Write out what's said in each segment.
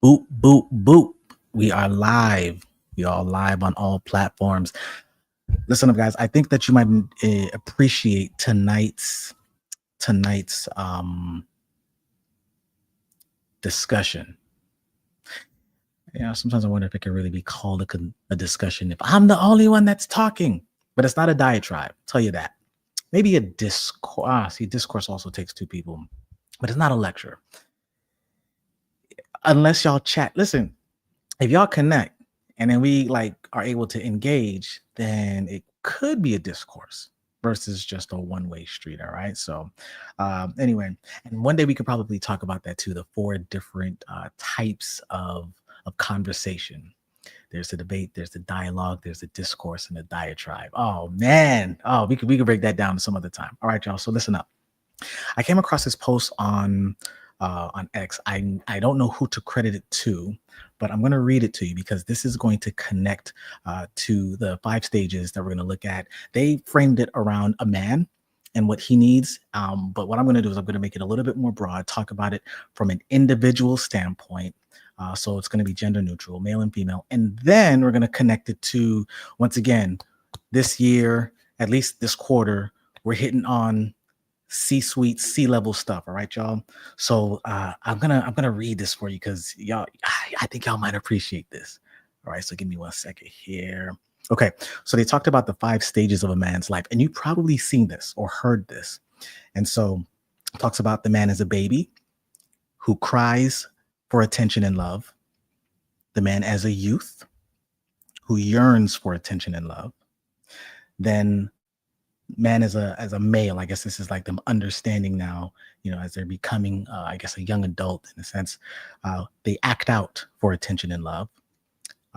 Boop, boop, boop. We are live. We are live on all platforms. Listen up, guys. I think that you might appreciate tonight's discussion. Sometimes I wonder if it can really be called a discussion if I'm the only one that's talking. But it's not a diatribe. I'll tell you that. Maybe a discourse. See, discourse also takes two people, but it's not a lecture. Unless y'all chat. Listen, if y'all connect and then we are able to engage, then it could be a discourse versus just a one-way street. All right. So anyway, and one day we could probably talk about that too, the four different types of conversation. There's the debate, there's the dialogue, there's the discourse, and the diatribe. Oh man. Oh, we could break that down some other time. All right, y'all. So listen up. I came across this post on X. I don't know who to credit it to, but I'm going to read it to you because this is going to connect to the 5 stages that we're going to look at. They framed it around a man and what he needs. But what I'm going to do is I'm going to make it a little bit more broad, talk about it from an individual standpoint. So it's going to be gender neutral, male and female. And then we're going to connect it to, once again, this year, at least this quarter, we're hitting on C-suite, C-level stuff. All right, y'all. So I'm gonna read this for you because y'all, I think y'all might appreciate this. All right, so give me 1 second here. Okay, so they talked about the 5 stages of a man's life, and you've probably seen this or heard this. And so it talks about the man as a baby who cries for attention and love, the man as a youth who yearns for attention and love, then man as a male. I guess this is like them understanding now, as they're becoming I guess a young adult in a sense. They act out for attention and love.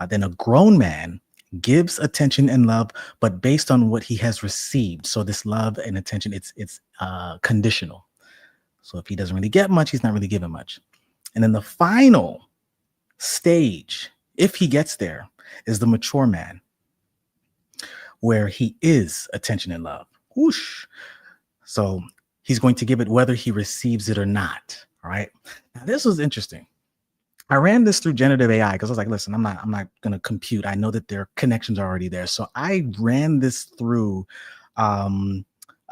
Then a grown man gives attention and love, but based on what he has received. So this love and attention, it's conditional. So if he doesn't really get much, he's not really given much. And then the final stage, if he gets there, is the mature man, where he is attention and love. Whoosh. So he's going to give it whether he receives it or not. All right. Now, this was interesting. I ran this through generative AI because I was like, listen, I'm not going to compute. I know that their connections are already there. So I ran this through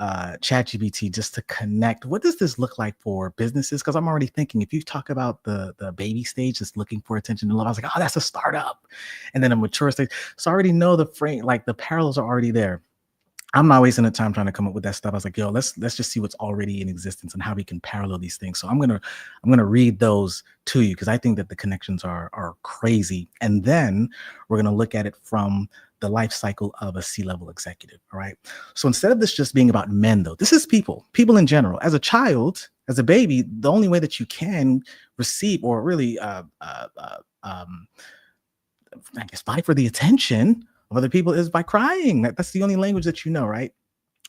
ChatGPT just to connect. What does this look like for businesses? Because I'm already thinking, if you talk about the baby stage that's looking for attention and love, I was like, oh, that's a startup. And then a mature stage. So I already know the frame, like the parallels are already there. I'm not wasting the time trying to come up with that stuff. I was like, yo, let's just see what's already in existence and how we can parallel these things. So I'm gonna read those to you because I think that the connections are crazy. And then we're gonna look at it from the life cycle of a C-level executive. All right. So instead of this just being about men, though, this is people in general. As a child, as a baby, the only way that you can receive or really I guess fight for the attention of other people is by crying. That's the only language that you know, right?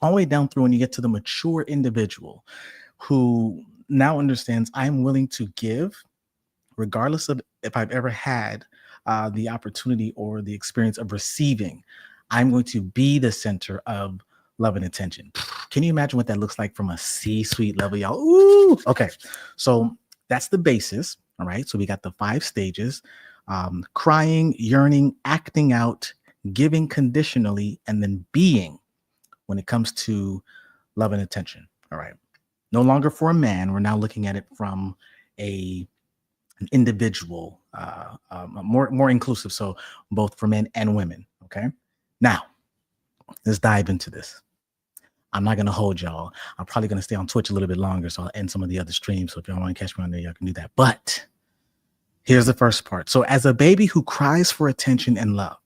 All the way down through when you get to the mature individual who now understands I'm willing to give, regardless of if I've ever had the opportunity or the experience of receiving. I'm going to be the center of love and attention. Can you imagine what that looks like from a C-suite level, y'all? Ooh, okay. So that's the basis. All right. So we got the 5 stages: crying, yearning, acting out, giving conditionally, and then being when it comes to love and attention. All right. No longer for a man. We're now looking at it from an individual, more inclusive. So both for men and women. Okay. Now, let's dive into this. I'm not going to hold y'all. I'm probably going to stay on Twitch a little bit longer, so I'll end some of the other streams. So if y'all want to catch me on there, y'all can do that. But here's the first part. So as a baby who cries for attention and love,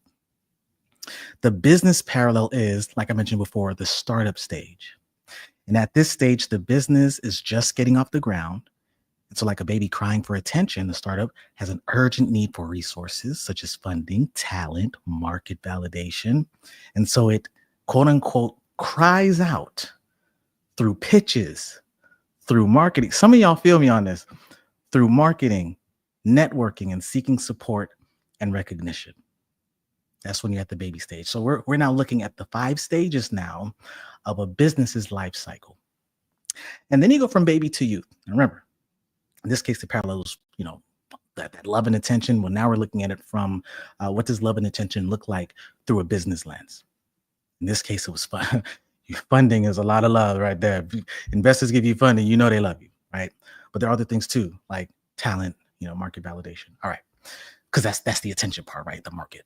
the business parallel is, like I mentioned before, the startup stage. And at this stage, the business is just getting off the ground. And so like a baby crying for attention, the startup has an urgent need for resources such as funding, talent, market validation. And so it, quote unquote, cries out through pitches, through marketing. Some of y'all feel me on this. Through marketing, networking, and seeking support and recognition. That's when you're at the baby stage. So we're now looking at the 5 stages now of a business's life cycle. And then you go from baby to youth. And remember, in this case, the parallels, that love and attention. Well, now we're looking at it from what does love and attention look like through a business lens. In this case, it was fun. Funding is a lot of love right there. If investors give you funding, you know they love you, right? But there are other things too, like talent, market validation. All right, because that's the attention part, right? The market.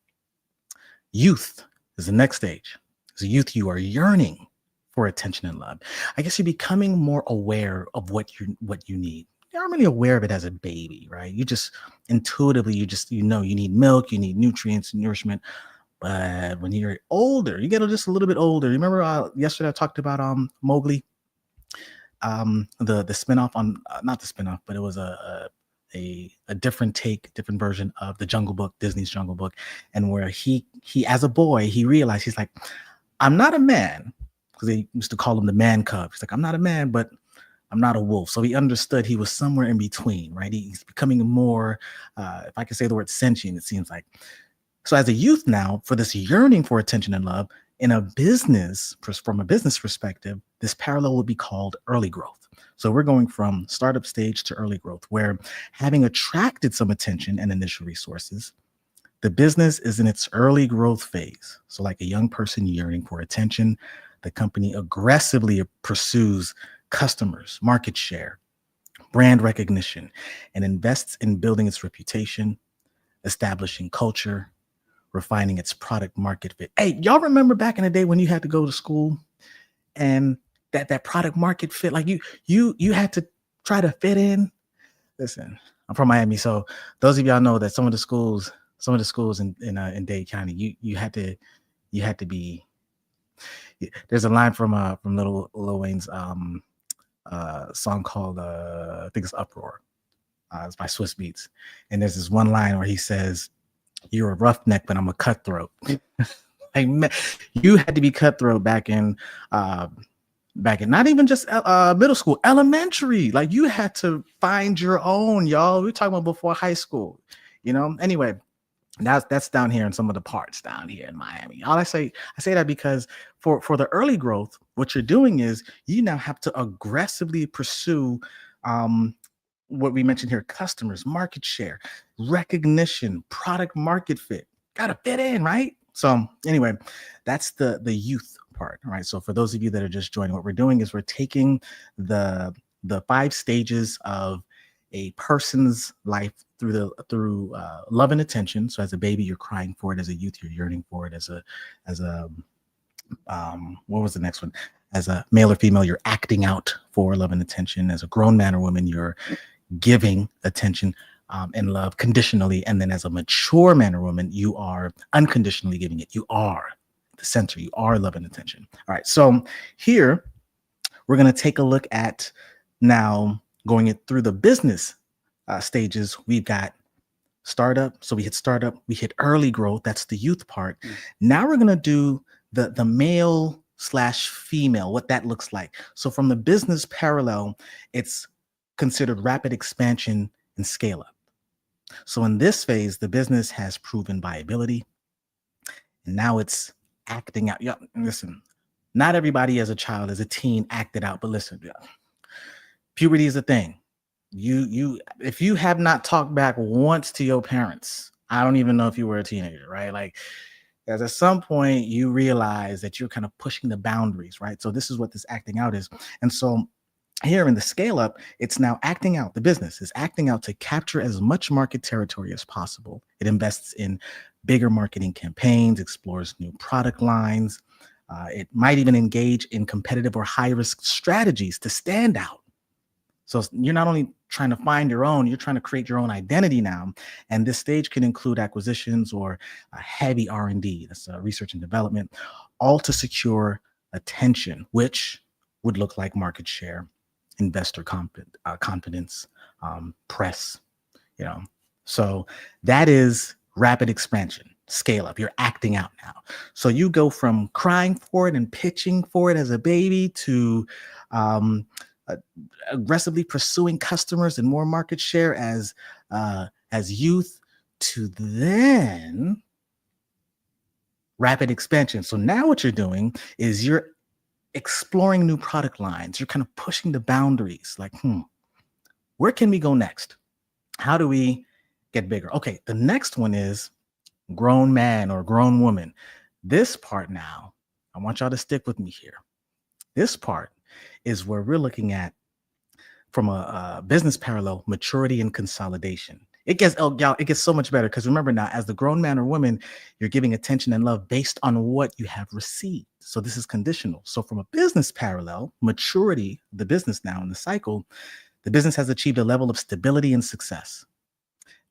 Youth is the next stage. As a youth, you are yearning for attention and love. I guess you're becoming more aware of what you need. You aren't really aware of it as a baby, right? You just intuitively, you need milk, you need nutrients, nourishment. But when you're older, you get just a little bit older. You remember yesterday I talked about Mowgli, the spinoff on not the spinoff, but it was a different version of the Jungle Book, Disney's Jungle Book, and where he as a boy he realized he's like, I'm not a man, because they used to call him the man cub. He's like, I'm not a man, but I'm not a wolf. So he understood he was somewhere in between, right? He's becoming more, if I can say the word sentient, it seems like. So as a youth now, for this yearning for attention and love in a business, from a business perspective, this parallel would be called early growth. So we're going from startup stage to early growth, where having attracted some attention and initial resources, the business is in its early growth phase. So like a young person yearning for attention, the company aggressively pursues customers, market share, brand recognition, and invests in building its reputation, establishing culture, refining its product market fit. Hey, y'all remember back in the day when you had to go to school and that product market fit, like you had to try to fit in? Listen, I'm from Miami, so those of y'all know that some of the schools in Dade County, you had to be. There's a line from Lil Wayne's song called I think it's Uproar. It's by Swiss Beats, and there's this one line where he says, "You're a roughneck, but I'm a cutthroat." Like, man, you had to be cutthroat back in not even just middle school, elementary. Like, you had to find your own, y'all. We're talking about before high school, Anyway, that's down here in some of the parts down here in Miami. I say that because for the early growth, what you're doing is you now have to aggressively pursue what we mentioned here: customers, market share, recognition, product market fit. Gotta fit in, right? So anyway, that's the youth part. All right. So for those of you that are just joining, what we're doing is we're taking the 5 stages of a person's life through love and attention. So as a baby, you're crying for it. As a youth, you're yearning for it. As a what was the next one? As a male or female, you're acting out for love and attention. As a grown man or woman, you're giving attention and love conditionally. And then as a mature man or woman, you are unconditionally giving it. You are the center. You are love and attention. All right. So here we're going to take a look at now going it through the business stages. We've got startup. So we hit startup, we hit early growth. That's the youth part. Now we're going to do the male / female, what that looks like. So from the business parallel, it's considered rapid expansion and scale up. So in this phase, the business has proven viability, and now it's acting out. Yeah, listen, not everybody as a child, as a teen, acted out, but listen, puberty is a thing. If you have not talked back once to your parents, I don't even know if you were a teenager, right? Like, as at some point you realize that you're kind of pushing the boundaries, right? So this is what this acting out is. And so here in the scale up, it's now acting out. The business is acting out to capture as much market territory as possible. It invests in bigger marketing campaigns, explores new product lines. It might even engage in competitive or high risk strategies to stand out. So you're not only trying to find your own, you're trying to create your own identity now. And this stage can include acquisitions or heavy R&D, that's research and development, all to secure attention, which would look like market share, investor confidence, press, So that is rapid expansion, scale up. You're acting out now. So you go from crying for it and pitching for it as a baby to aggressively pursuing customers and more market share as youth, to then rapid expansion. So now what you're doing is you're exploring new product lines. You're kind of pushing the boundaries, like, where can we go next? How do we get bigger. Okay, the next one is grown man or grown woman. This part now, I want y'all to stick with me here. This part is where we're looking at from a business parallel, maturity and consolidation. It gets, oh, y'all, it gets so much better because remember now, as the grown man or woman, you're giving attention and love based on what you have received. So this is conditional. So from a business parallel, maturity, the business now in the cycle, the business has achieved a level of stability and success.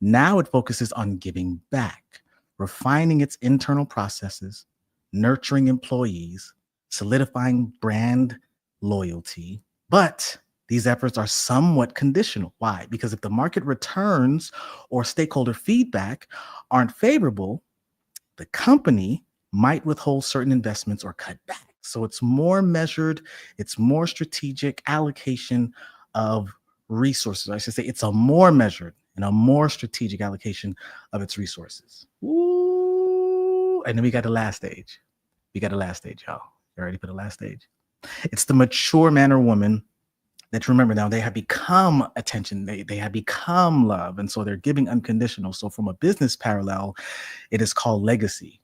Now it focuses on giving back, refining its internal processes, nurturing employees, solidifying brand loyalty. But these efforts are somewhat conditional. Why? Because if the market returns or stakeholder feedback aren't favorable, the company might withhold certain investments or cut back. So it's more measured, it's more strategic allocation of resources. I should say it's a more measured and a more strategic allocation of its resources. Ooh. And then we got the last stage. We got the last stage, y'all. You ready for the last stage? It's the mature man or woman that, remember now, they have become attention, they have become love, and so they're giving unconditional. So from a business parallel, it is called legacy,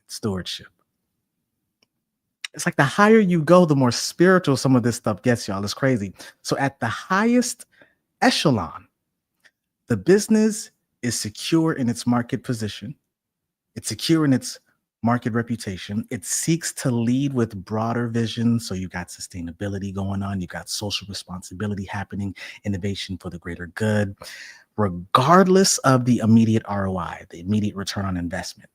stewardship. It's like the higher you go, the more spiritual some of this stuff gets, y'all. It's crazy. So at the highest echelon, the business is secure in its market position. It's secure in its market reputation. It seeks to lead with broader vision. So you got sustainability going on, you got social responsibility happening, innovation for the greater good, regardless of the immediate ROI, the immediate return on investment.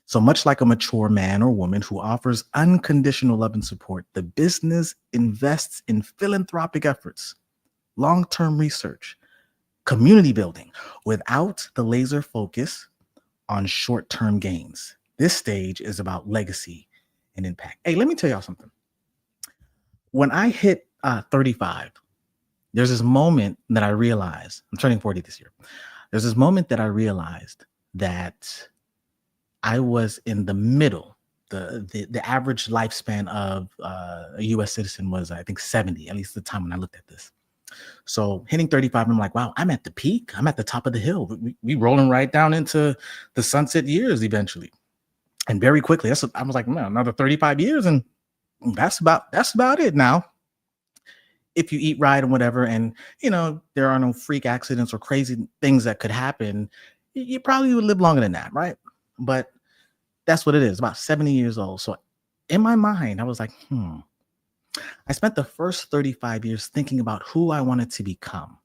So much like a mature man or woman who offers unconditional love and support, the business invests in philanthropic efforts, long-term research, community building, without the laser focus on short-term gains. This stage is about legacy and impact. Hey, let me tell y'all something. When I hit 35, there's this moment that I realized, I'm turning 40 this year. There's this moment that I realized that I was in the middle. The average lifespan of a US citizen was, I think, 70, at least the time when I looked at this. So hitting 35, I'm like, wow, I'm at the peak. I'm at the top of the hill. We rolling right down into the sunset years eventually. And very quickly, I was like, man, another 35 years, and that's about it now. If you eat right and whatever, and there are no freak accidents or crazy things that could happen, you probably would live longer than that, right? But that's what it is, about 70 years old. So in my mind, I was like, I spent the first 35 years thinking about who I wanted to become.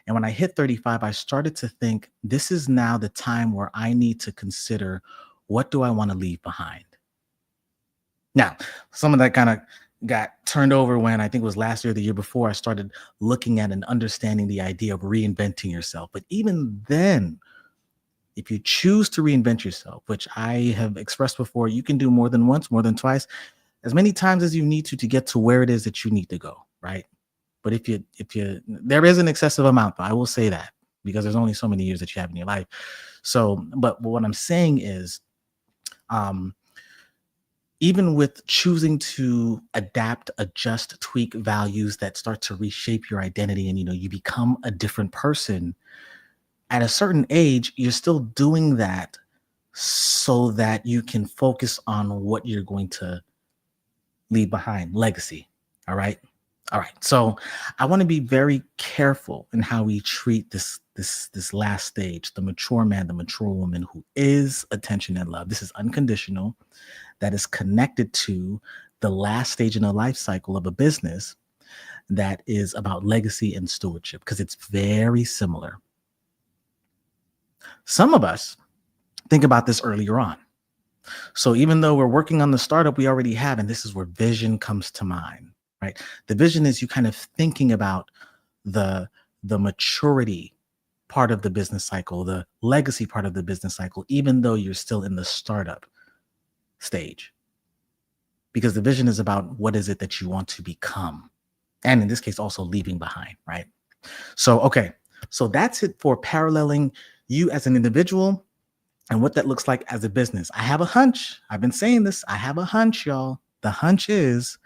And when I hit 35, I started to think, this is now the time where I need to consider, what do I want to leave behind? Now, some of that kind of got turned over when, I think it was last year or the year before, I started looking at and understanding the idea of reinventing yourself. But even then, if you choose to reinvent yourself, which I have expressed before, you can do more than once, more than twice, as many times as you need to get to where it is that you need to go, right? But if you there is an excessive amount, though, I will say that, because there's only so many years that you have in your life. So, but what I'm saying is, even with choosing to adapt, adjust, tweak values that start to reshape your identity, and you become a different person, at a certain age, you're still doing that so that you can focus on what you're going to leave behind, legacy. All right. So I want to be very careful in how we treat this last stage, the mature man, the mature woman who is attention and love. This is unconditional, that is connected to the last stage in the life cycle of a business that is about legacy and stewardship, because it's very similar. Some of us think about this earlier on. So even though we're working on the startup we already have, and this is where vision comes to mind, right? The vision is you kind of thinking about the maturity part of the business cycle, the legacy part of the business cycle, even though you're still in the startup stage. Because the vision is about what is it that you want to become. And in this case, also leaving behind, right? So, okay. So that's it for paralleling you as an individual and what that looks like as a business. I have a hunch. I've been saying this. I have a hunch, y'all. The hunch is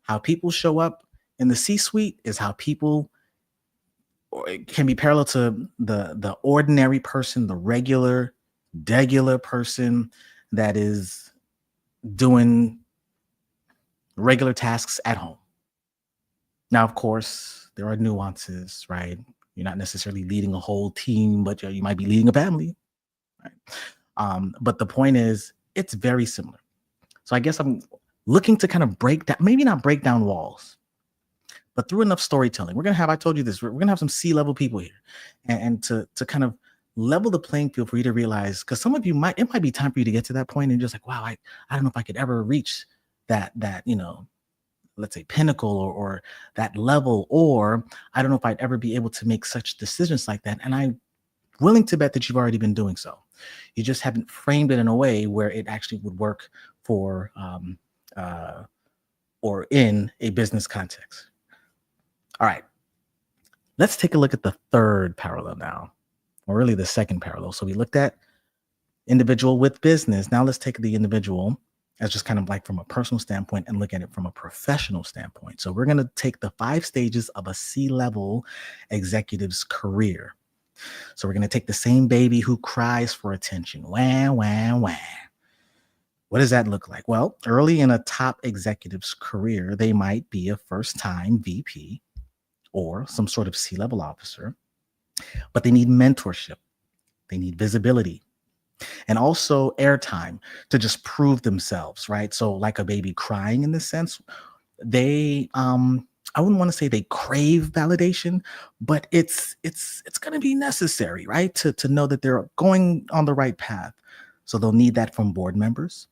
how people show up in the C-suite is how people or it can be parallel to the ordinary person, the regular person that is doing regular tasks at home. Now, of course, there are nuances, right? You're not necessarily leading a whole team, but you might be leading a family, right? But the point is, it's very similar. So I guess I'm looking to kind of break down, maybe not break down walls, but through enough storytelling. We're gonna have, I told you this, we're gonna have some C-level people here, and to kind of level the playing field for you to realize, because some of you might, it might be time for you to get to that point and you're just like, wow, I don't know if I could ever reach that let's say pinnacle, or that level, or I don't know if I'd ever be able to make such decisions like that. And I'm willing to bet that you've already been doing so. You just haven't framed it in a way where it actually would work for uh, or in a business context. All right, let's take a look at the third parallel now, or really the second parallel. So we looked at individual with business. Now let's take the individual as just kind of like from a personal standpoint and look at it from a professional standpoint. So we're going to take the 5 stages of a C-level executive's career. So we're going to take the same baby who cries for attention. Wah, wah, wah. What does that look like? Well, early in a top executive's career, they might be a first-time VP or some sort of C-level officer, but they need mentorship. They need visibility and also airtime to just prove themselves, right? So like a baby crying in this sense, they I wouldn't want to say they crave validation, but it's going to be necessary, right? To know that they're going on the right path. So they'll need that from board members.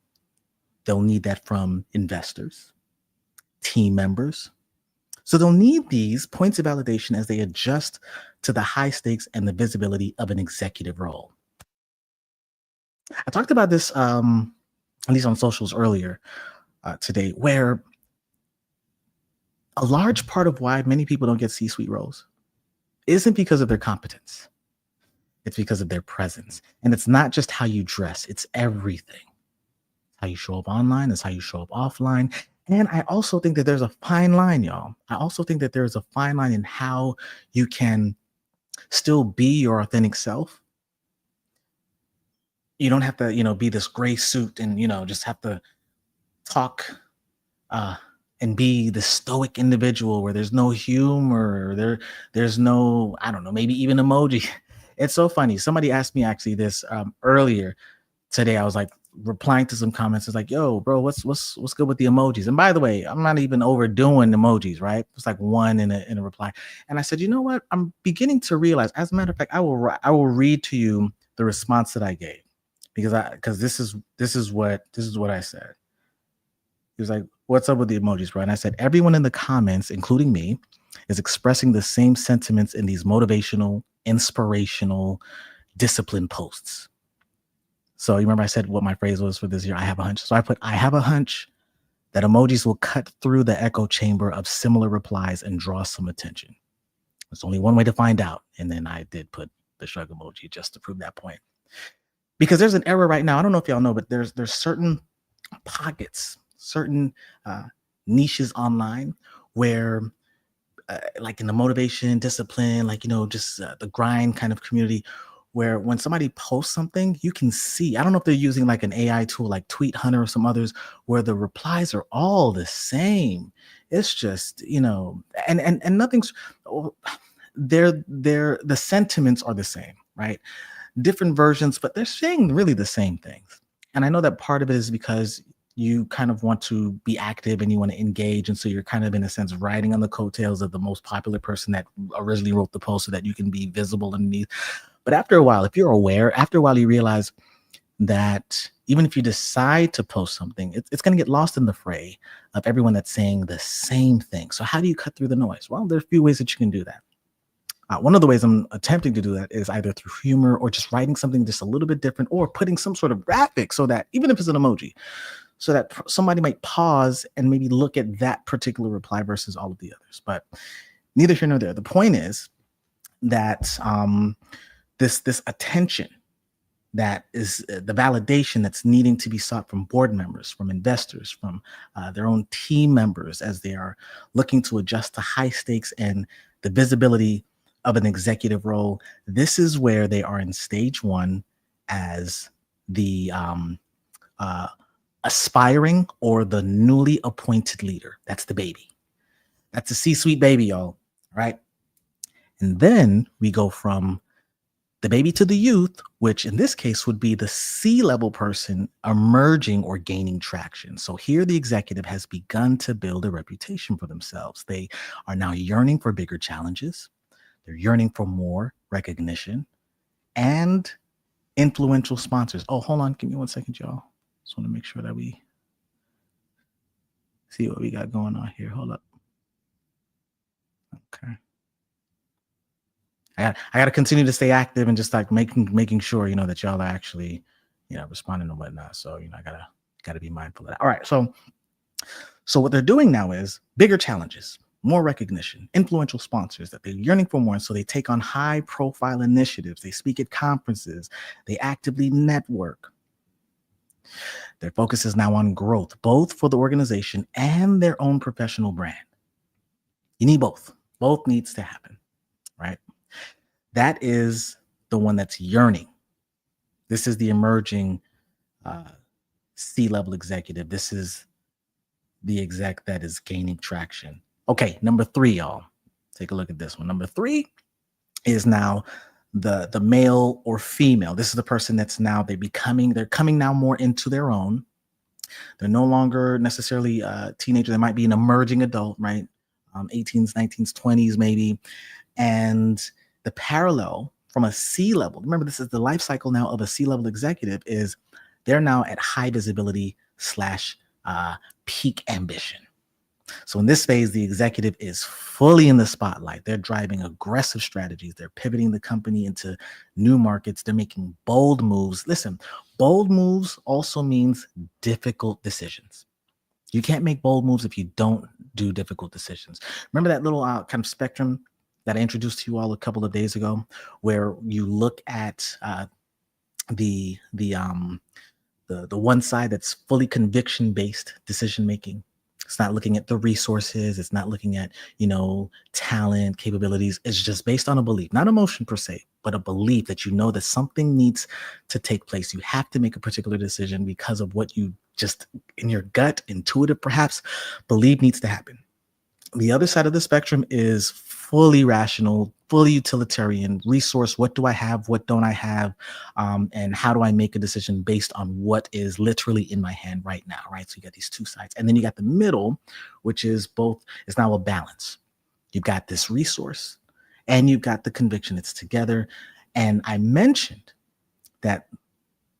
They'll need that from investors, team members. So they'll need these points of validation as they adjust to the high stakes and the visibility of an executive role. I talked about this, at least on socials earlier today, where a large part of why many people don't get C-suite roles isn't because of their competence. It's because of their presence. And it's not just how you dress, it's everything. How you show up online, it's how you show up offline. And I also think that there's a fine line, y'all. I also think that there's a fine line in how you can still be your authentic self. You don't have to, be this gray suit and, just have to talk uh, and be the stoic individual where there's no humor, there's no, I don't know, maybe even emoji. It's so funny. Somebody asked me actually this earlier today. I was like replying to some comments. It's like, yo, bro, what's good with the emojis? And by the way, I'm not even overdoing emojis, right? It's like one in a reply. And I said, you know what? I'm beginning to realize, as a matter of fact, I will read to you the response that I gave, because this is what I said. He was like, what's up with the emojis, bro? And I said, everyone in the comments, including me, is expressing the same sentiments in these motivational, inspirational, discipline posts. So you remember I said what my phrase was for this year? I have a hunch. So I put, I have a hunch that emojis will cut through the echo chamber of similar replies and draw some attention. There's only one way to find out. And then I did put the shrug emoji just to prove that point. Because there's an era right now, I don't know if y'all know, but there's certain pockets, certain niches online where like in the motivation, discipline, like, just the grind kind of community, where when somebody posts something, you can see, I don't know if they're using like an AI tool like Tweet Hunter or some others, where the replies are all the same. It's just, and nothing's, the sentiments are the same, right? Different versions, but they're saying really the same things. And I know that part of it is because you kind of want to be active and you want to engage. And so you're kind of, in a sense, riding on the coattails of the most popular person that originally wrote the post so that you can be visible underneath. But after a while, if you're aware, after a while, you realize that even if you decide to post something, it's going to get lost in the fray of everyone that's saying the same thing. So how do you cut through the noise? Well, there are a few ways that you can do that. One of the ways I'm attempting to do that is either through humor or just writing something just a little bit different, or putting some sort of graphic so that even if it's an emoji, so that somebody might pause and maybe look at that particular reply versus all of the others. But neither here nor there. The point is that this attention, that is the validation that's needing to be sought from board members, from investors, from their own team members as they are looking to adjust to high stakes and the visibility of an executive role, this is where they are in stage one as the uh, aspiring or the newly appointed leader. That's the baby. That's a C-suite baby, y'all. Right. And then we go from the baby to the youth, which in this case would be the C-level person emerging or gaining traction. So here the executive has begun to build a reputation for themselves. They are now yearning for bigger challenges. They're yearning for more recognition and influential sponsors. Oh, hold on. Give me 1 second, y'all. Just want to make sure that we see what we got going on here. Hold up. Okay. I got to continue to stay active and just like making sure, that y'all are actually, responding and whatnot. So, I gotta be mindful of that. All right. So what they're doing now is bigger challenges, more recognition, influential sponsors that they're yearning for more. And so they take on high profile initiatives. They speak at conferences. They actively network. Their focus is now on growth, both for the organization and their own professional brand. You need both. Both needs to happen, right? That is the one that's yearning. This is the emerging C-level executive. This is the exec that is gaining traction. Okay, number 3, y'all. Take a look at this one. Number 3 is now the male or female. This is the person that's now they're coming now more into their own. They're no longer necessarily a teenager. They might be an emerging adult, right? 18s, 19s, 20s maybe. And the parallel from a C-level, remember this is the life cycle now of a C-level executive, is they're now at high visibility / peak ambition. So in this phase, the executive is fully in the spotlight. They're driving aggressive strategies. They're pivoting the company into new markets. They're making bold moves. Listen, bold moves also means difficult decisions. You can't make bold moves if you don't do difficult decisions. Remember that little kind of spectrum that I introduced to you all a couple of days ago, where you look at the one side that's fully conviction-based decision making. It's not looking at the resources. It's not looking at, talent, capabilities. It's just based on a belief, not emotion per se, but a belief that that something needs to take place. You have to make a particular decision because of what you just in your gut, intuitive perhaps, believe needs to happen. The other side of the spectrum is fully rational, fully utilitarian resource. What do I have? What don't I have? And how do I make a decision based on what is literally in my hand right now, right? So you got these two sides. And then you got the middle, which is both, is now a balance. You've got this resource and you've got the conviction. It's together. And I mentioned that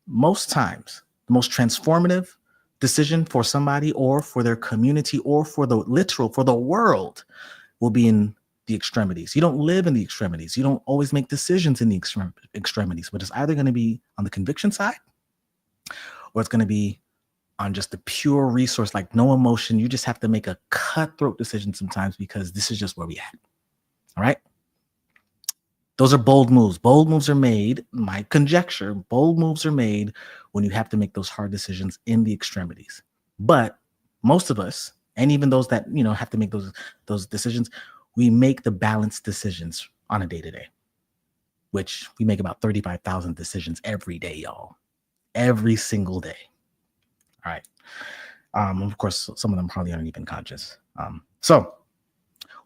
most times, the most transformative decision for somebody or for their community or for the world will be in the extremities. You don't live in the extremities. You don't always make decisions in the extremities, but it's either going to be on the conviction side or it's going to be on just the pure resource, like no emotion. You just have to make a cutthroat decision sometimes because this is just where we at. All right. Those are bold moves. Bold moves are made, my conjecture, bold moves are made when you have to make those hard decisions in the extremities. But most of us, and even those that, have to make those decisions, we make the balanced decisions on a day-to-day, which we make about 35,000 decisions every day, y'all. Every single day. All right. Of course, some of them probably aren't even conscious. So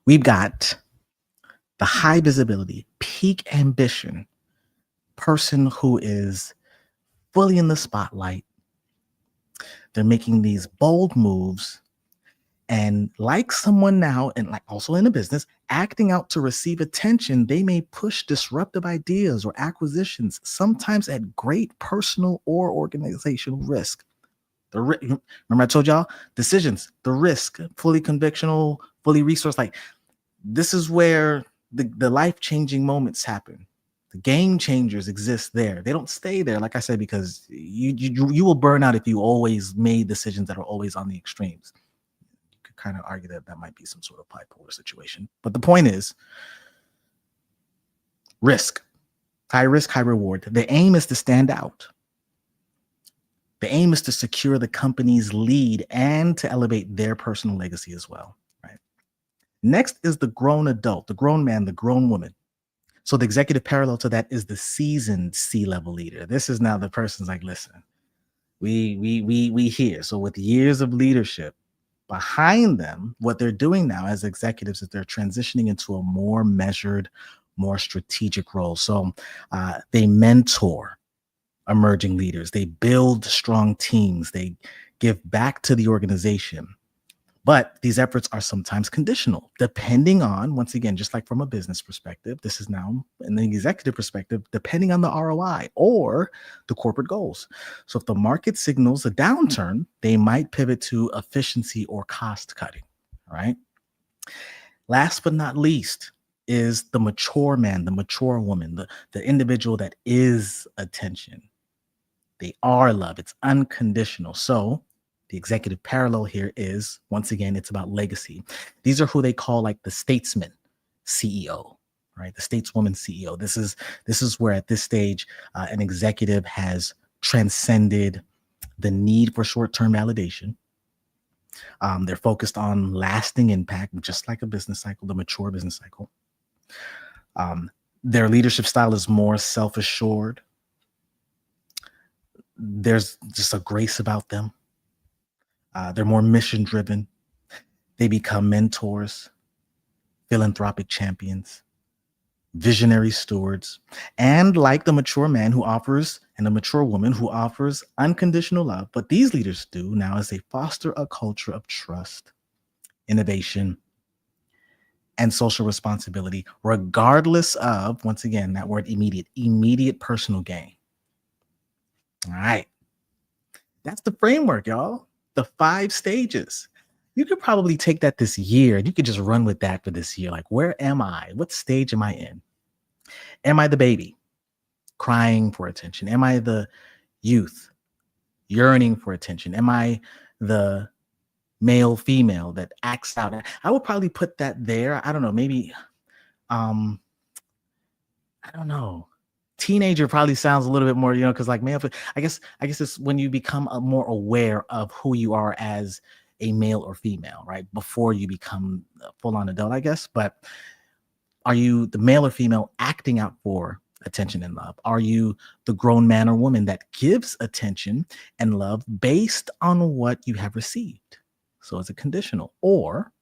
we've got the high visibility, peak ambition person who is fully in the spotlight. They're making these bold moves. And like someone now, and like also in a business, acting out to receive attention, they may push disruptive ideas or acquisitions, sometimes at great personal or organizational risk. Remember I told y'all, decisions, the risk, fully convictional, fully resource. Like this is where the life-changing moments happen. The game changers exist there. They don't stay there, like I said, because you will burn out if you always made decisions that are always on the extremes. You could kind of argue that might be some sort of bipolar situation. But the point is, risk, high risk, high reward. The aim is to stand out. The aim is to secure the company's lead and to elevate their personal legacy as well. Right. Next is the grown adult, the grown man, the grown woman. So the executive parallel to that is the seasoned C-level leader. This is now the person's like, listen, we here. So with years of leadership behind them, what they're doing now as executives is they're transitioning into a more measured, more strategic role. So they mentor emerging leaders, they build strong teams, they give back to the organization. But these efforts are sometimes conditional, depending on, once again, just like from a business perspective, this is now in the executive perspective, depending on the ROI or the corporate goals. So if the market signals a downturn, they might pivot to efficiency or cost cutting, right? Last but not least is the mature man, the mature woman, the individual that is attention. They are love. It's unconditional. So the executive parallel here is, once again, it's about legacy. These are who they call like the statesman CEO, right? The stateswoman CEO. This is where at this stage an executive has transcended the need for short-term validation. They're focused on lasting impact, just like a business cycle, the mature business cycle. Their leadership style is more self-assured. There's just a grace about them. They're more mission driven. They become mentors, philanthropic champions, visionary stewards, and like the mature man who offers and the mature woman who offers unconditional love. What these leaders do now is they foster a culture of trust, innovation, and social responsibility, regardless of, once again, that word immediate personal gain. All right. That's the framework, y'all. The 5 stages. You could probably take that this year and you could just run with that for this year. Like, where am I? What stage am I in? Am I the baby crying for attention? Am I the youth yearning for attention? Am I the male, female that acts out? I would probably put that there. I don't know, maybe, I don't know. Teenager probably sounds a little bit more, because like male, I guess it's when you become more aware of who you are as a male or female, right? Before you become a full-on adult, I guess. But are you the male or female acting out for attention and love? Are you the grown man or woman that gives attention and love based on what you have received? So is it conditional? Or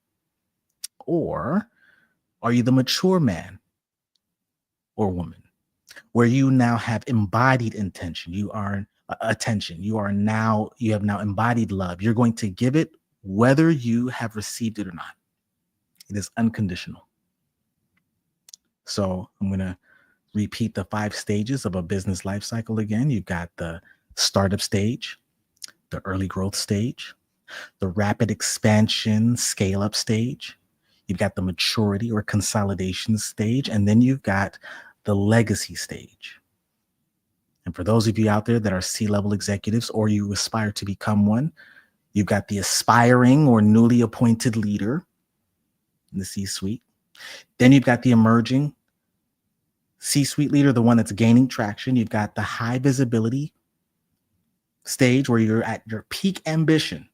are you the mature man or woman where you now have embodied intention? You are attention. You have now embodied love. You're going to give it whether you have received it or not. It is unconditional. So I'm going to repeat the 5 stages of a business life cycle again. You've got the startup stage, the early growth stage, the rapid expansion scale up stage. You've got the maturity or consolidation stage, and then you've got the legacy stage. And for those of you out there that are C-level executives or you aspire to become one, you've got the aspiring or newly appointed leader in the C-suite. Then you've got the emerging C-suite leader, the one that's gaining traction. You've got the high visibility stage where you're at your peak ambition.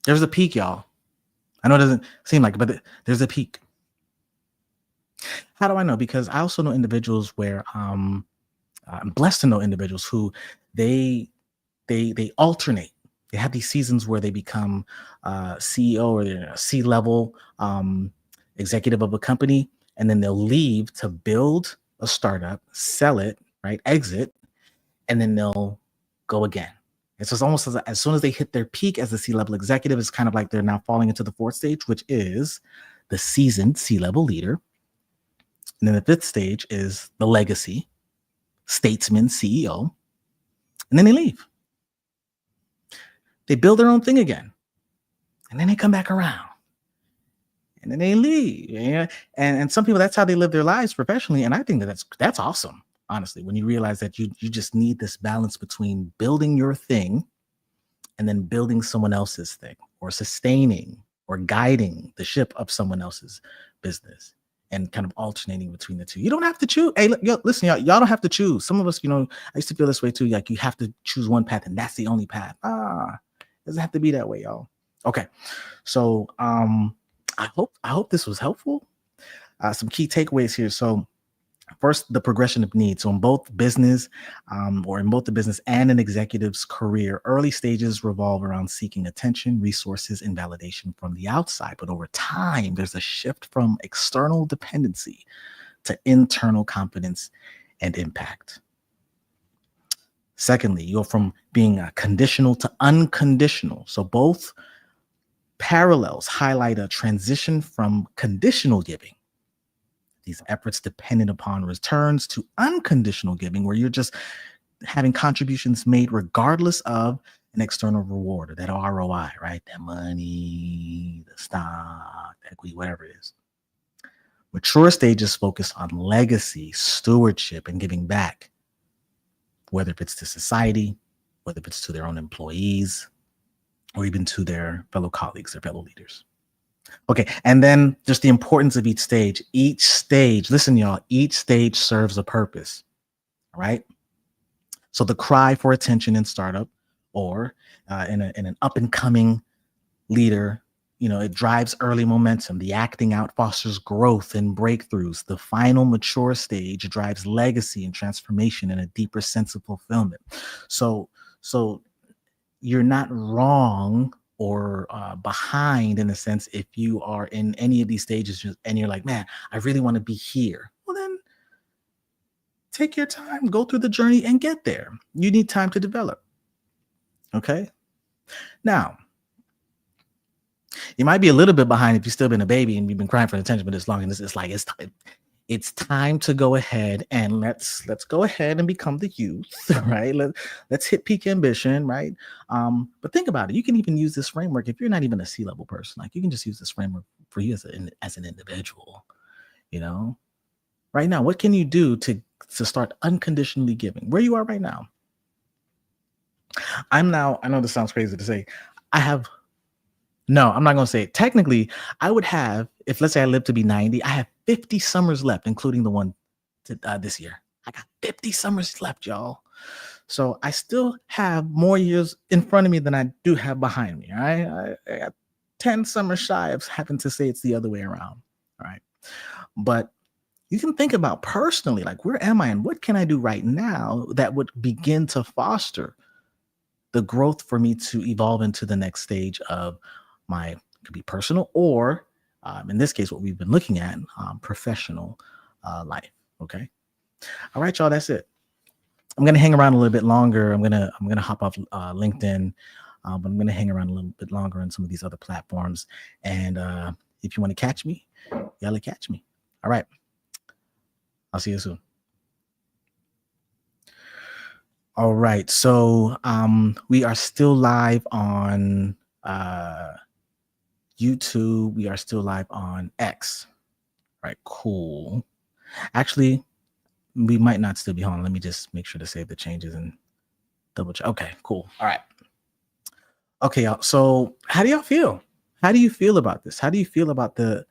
There's a peak, y'all. I know it doesn't seem like it, but there's a peak. How do I know? Because I also know individuals where I'm blessed to know individuals who they alternate. They have these seasons where they become CEO or they're a C-level executive of a company, and then they'll leave to build a startup, sell it, right, exit, and then they'll go again. And so it's almost as soon as they hit their peak as a C-level executive, it's kind of like they're now falling into the 4th stage, which is the seasoned C-level leader. And then the 5th stage is the legacy statesman CEO. And then they leave. They build their own thing again. And then they come back around. And then they leave. Yeah. And some people, that's how they live their lives professionally. And I think that's awesome, honestly, when you realize that you just need this balance between building your thing and then building someone else's thing, or sustaining or guiding the ship of someone else's business, and kind of alternating between the two. You don't have to choose. Hey, listen, y'all don't have to choose. Some of us, I used to feel this way too. Like you have to choose one path and that's the only path. It doesn't have to be that way, y'all. Okay. So I hope this was helpful. Some key takeaways here. So first, the progression of needs. So in both business, or in both the business and an executive's career, early stages revolve around seeking attention, resources, and validation from the outside. But over time, there's a shift from external dependency to internal competence and impact. Secondly, you go from being conditional to unconditional. So both parallels highlight a transition from conditional giving, these efforts dependent upon returns, to unconditional giving, where you're just having contributions made regardless of an external reward or that ROI, right? That money, the stock, equity, whatever it is. Mature stages focus on legacy, stewardship, and giving back, whether it's to society, whether it's to their own employees, or even to their fellow colleagues, their fellow leaders. Okay, and then just the importance of each stage. Each stage, listen, y'all, each stage serves a purpose, right? So the cry for attention in startup, or in an up and coming leader, it drives early momentum. The acting out fosters growth and breakthroughs. The final mature stage drives legacy and transformation and a deeper sense of fulfillment. So you're not wrong or behind, in a sense, if you are in any of these stages and you're like, man, I really want to be here. Well, then take your time, go through the journey and get there. You need time to develop. Okay. Now, you might be a little bit behind if you've still been a baby and you've been crying for attention for this long. And it's time to go ahead and let's go ahead and become the youth, right? Let's hit peak ambition, right? But think about it. You can even use this framework if you're not even a C-level person. Like, you can just use this framework for you as an individual. Right now, what can you do to start unconditionally giving? Where you are right now. I know this sounds crazy to say. No, I'm not going to say it. Technically, I would have, if let's say I live to be 90, I have 50 summers left, including the one this year. I got 50 summers left, y'all. So I still have more years in front of me than I do have behind me. All right. I got 10 summers shy of having to say it's the other way around. All right. But you can think about personally, like, where am I and what can I do right now that would begin to foster the growth for me to evolve into the next stage of my, could be personal, or in this case, what we've been looking at, professional life. Okay. All right, y'all. That's it. I'm going to hang around a little bit longer. I'm going to hop off LinkedIn, but I'm going to hang around a little bit longer on some of these other platforms. And if you want to catch me, y'all catch me. All right. I'll see you soon. All right. So we are still live on YouTube. We are still live on X. All right, cool. Actually, we might not still be on. Let me just make sure to save the changes and double check. Okay, cool. All right. Okay, y'all. So how do y'all feel? How do you feel about this? How do you feel about the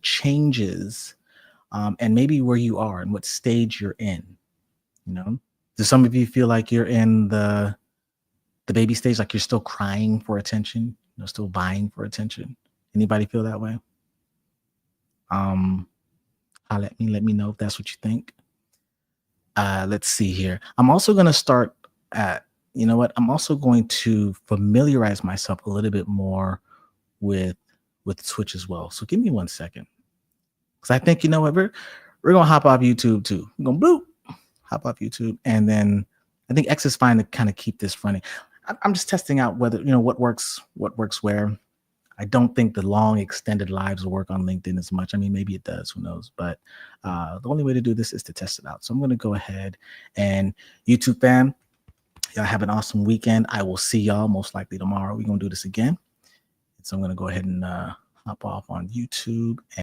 changes, and maybe where you are and what stage you're in? Do some of you feel like you're in the baby stage, like you're still crying for attention, still vying for attention? Anybody feel that way? Let me know if that's what you think. Let's see here. I'm also going to start I'm also going to familiarize myself a little bit more with Twitch as well. So give me 1 second. Because I think, we're going to hop off YouTube too. We're going to hop off YouTube. And then I think X is fine to kind of keep this running. I'm just testing out whether, what works where. I don't think the long extended lives will work on LinkedIn as much. I mean, maybe it does, who knows? But the only way to do this is to test it out. So I'm going to go ahead, and YouTube fam, y'all have an awesome weekend. I will see y'all most likely tomorrow. We're going to do this again. So I'm going to go ahead and hop off on YouTube.